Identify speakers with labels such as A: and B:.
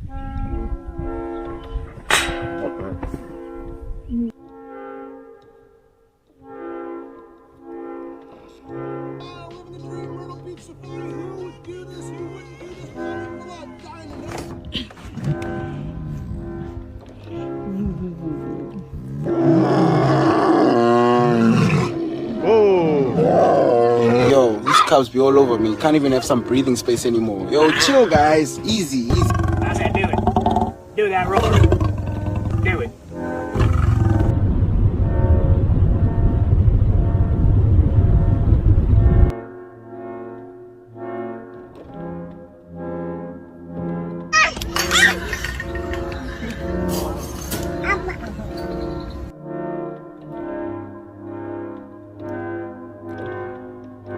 A: Yo, these cubs be all over me. Can't even have some breathing space anymore. Yo, chill, guys. Easy, easy.
B: I said, do it. Do that, roll.